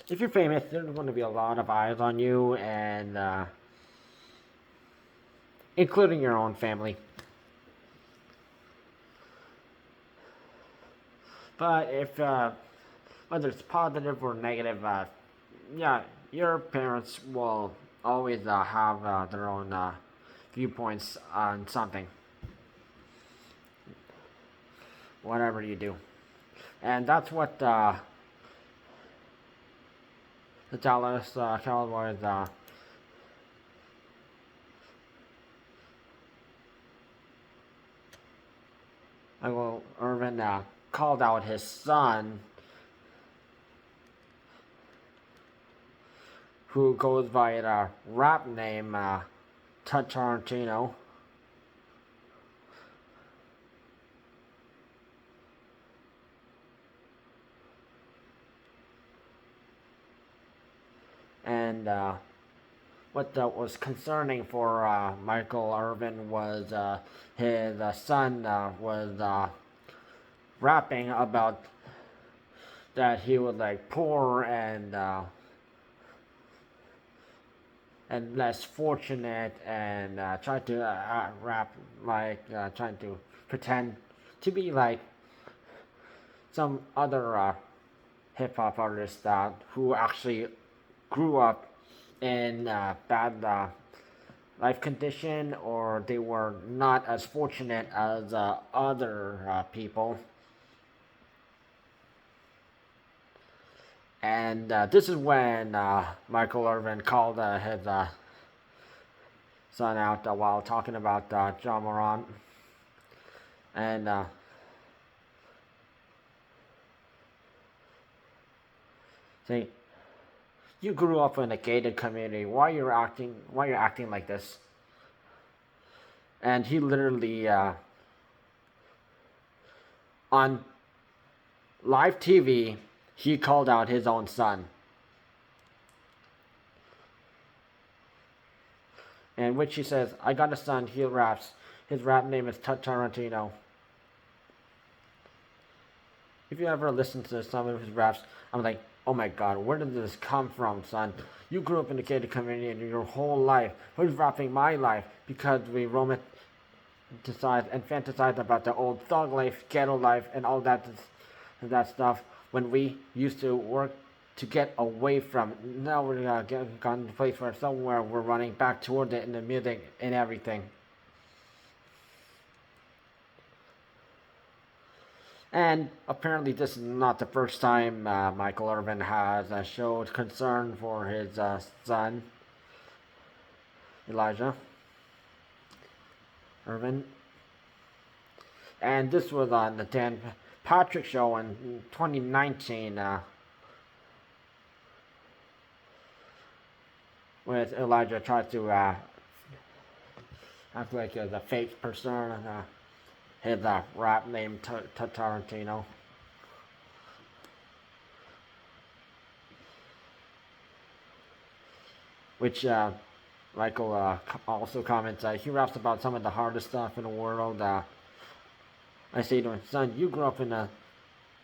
if you're famous, there's going to be a lot of eyes on you, and including your own family. But if whether it's positive or negative, yeah, your parents will always have their own viewpoints on something, whatever you do, and that's what the Dallas Cowboys. Irvin called out his son, who goes by a rap name, Tut Tarantino. And what was concerning for Michael Irvin was his son was rapping about that he was like poor and less fortunate, and tried to rap like trying to pretend to be like some other hip hop artists who actually grew up in bad life condition, or they were not as fortunate as other people. And this is when Michael Irvin called his son out while talking about Ja Morant. And saying, "You grew up in a gated community. Why you're acting like this?" And he literally on live TV, he called out his own son, in which he says, "I got a son. He raps. His rap name is Tut Tarantino." If you ever listen to some of his raps, I'm like, oh my god, where did this come from, son? You grew up in a gated community your whole life. Who's rapping my life? Because we romanticize and fantasize about the old thug life, ghetto life, and all that stuff when we used to work to get away from it. Now we're gotten to a place where somewhere we're running back toward it in the music and everything. And apparently, this is not the first time Michael Irvin has showed concern for his son, Elijah Irvin. And this was on the Dan Patrick Show in 2019 with Elijah tried to act like a fake person. His rap name Tut Tarantino. Which Michael also comments, he raps about some of the hardest stuff in the world. I say to him, son, you grew up in a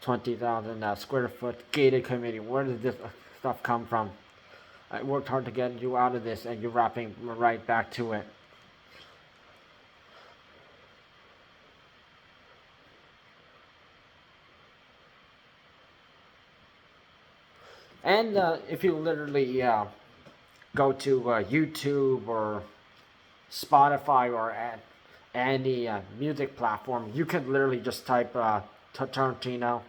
20,000 square foot gated community. Where did this stuff come from? I worked hard to get you out of this, and you're rapping right back to it. And if you literally go to YouTube or Spotify or any music platform, you can literally just type Tarantino,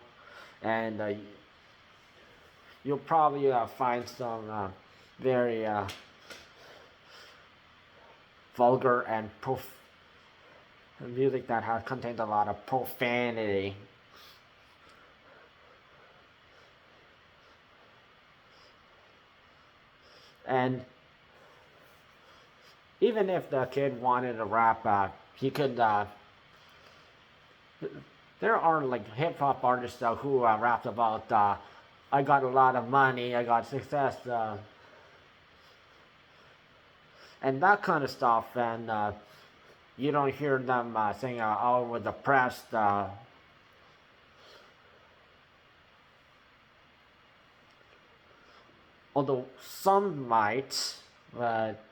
and you'll probably find some very vulgar and music that has contains a lot of profanity. And even if the kid wanted to rap, he could. There are like hip hop artists who rap about, I got a lot of money, I got success, and that kind of stuff. And you don't hear them saying, "Oh, we're depressed." Although some might, but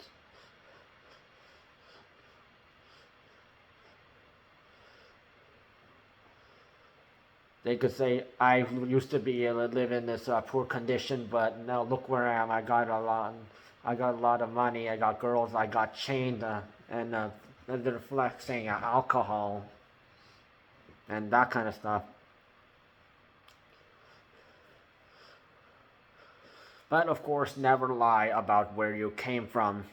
they could say, I used to be able to live in this poor condition, but now look where I am. I got a lot of money. I got girls. I got chained, and they're flexing alcohol and that kind of stuff. But of course, never lie about where you came from,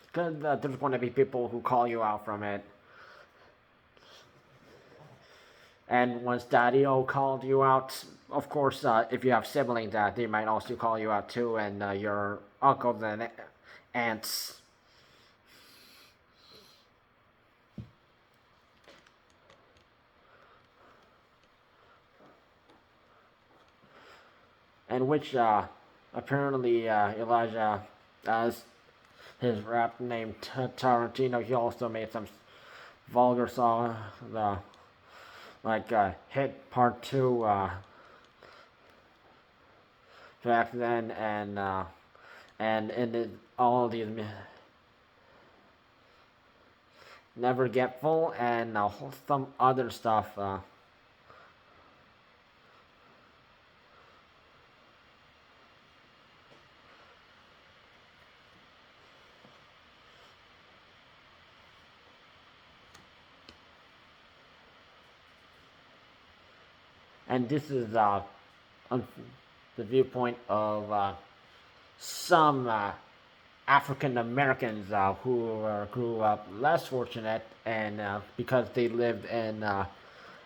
because there's going to be people who call you out from it. And once Daddy-O called you out, of course, if you have siblings, they might also call you out too, and your uncles and aunts. And which apparently Elijah, as his rap name Tut Tarantino, he also made some vulgar song, like Hit Part 2 back then, and all these Never Get Full and some other stuff. And this is the viewpoint of some African Americans who grew up less fortunate, and because they lived in a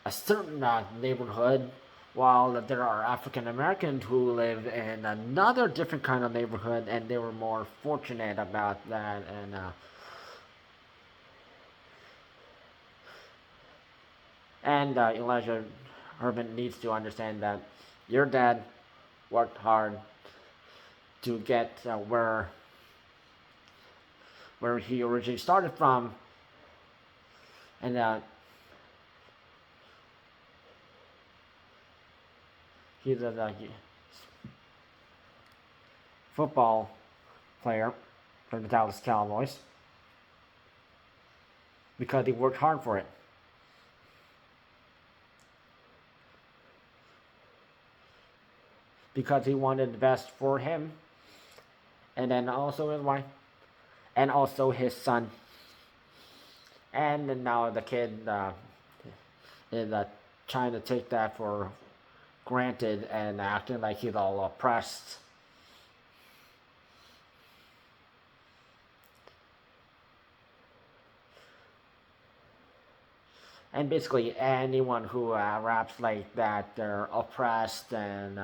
certain neighborhood, while there are African Americans who live in another different kind of neighborhood, and they were more fortunate about that. And Elijah Irvin needs to understand that your dad worked hard to get where he originally started from, and he's a football player for the Dallas Cowboys because he worked hard for it. Because he wanted the best for him, and then also his wife, and also his son. And now the kid is trying to take that for granted and acting like he's all oppressed. And basically, anyone who raps like that, they're oppressed, and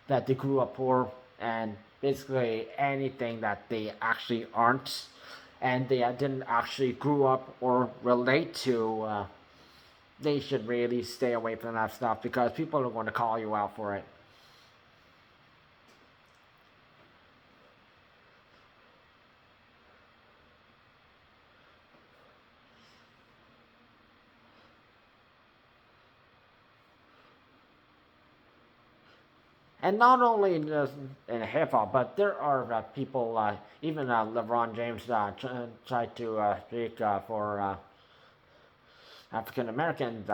that they grew up poor, and basically anything that they actually aren't, and they didn't actually grew up or relate to, they should really stay away from that stuff, because people are going to call you out for it. And not only just in hip hop, but there are people, even LeBron James tried to speak for African Americans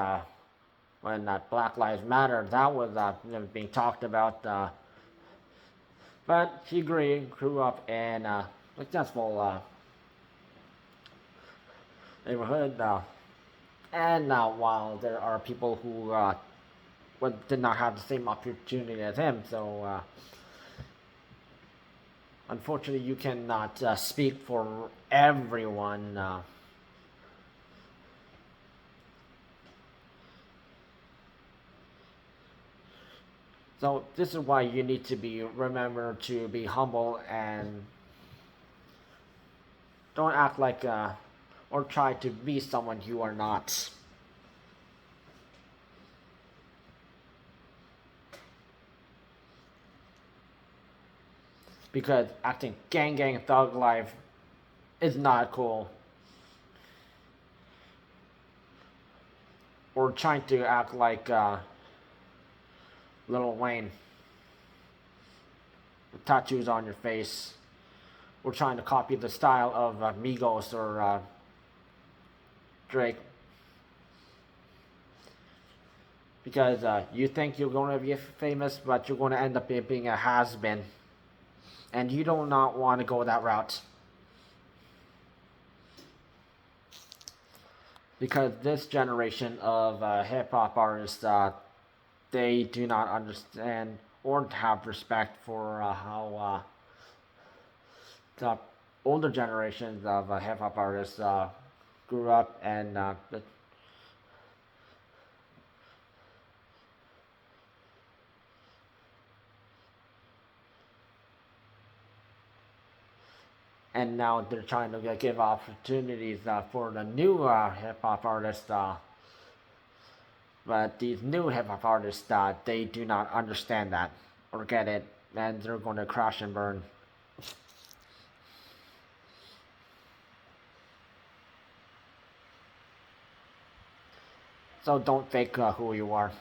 when Black Lives Matter, that was being talked about. But he grew up in a successful neighborhood, and while there are people who did not have the same opportunity as him, so unfortunately you cannot speak for everyone. So this is why you need to remember to be humble, and don't act like or try to be someone you are not. Because acting gang thug life is not cool. Or trying to act like Lil Wayne. tattoos on your face, or trying to copy the style of Migos or Drake, because you think you're going to be famous, but you're going to end up being a has-been, and you do not want to go that route. Because this generation of hip hop artists, they do not understand or have respect for how the older generations of hip hop artists grew up, and now they're trying to give opportunities for the new hip hop artists. But these new hip hop artists, they do not understand that or get it, and they're going to crash and burn. So don't fake who you are.